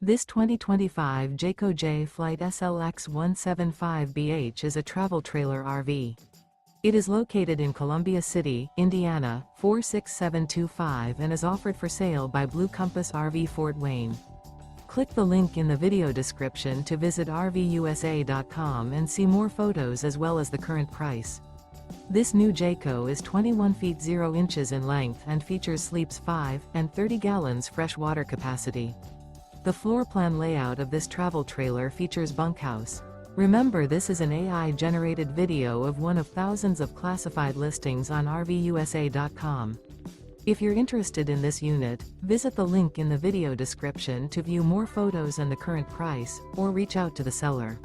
This 2025 Jayco Jay Flight SLX 175BH is a travel trailer RV. It is located in Columbia City, Indiana, 46725 and is offered for sale by Blue Compass RV Fort Wayne. Click the link in the video description to visit RVUSA.com and see more photos as well as the current price. This new Jayco is 21 feet 0 inches in length and features sleeps 5 and 30 gallons fresh water capacity. The floor plan layout of this travel trailer features bunkhouse. Remember, this is an AI-generated video of one of thousands of classified listings on RVUSA.com. If you're interested in this unit, visit the link in the video description to view more photos and the current price, or reach out to the seller.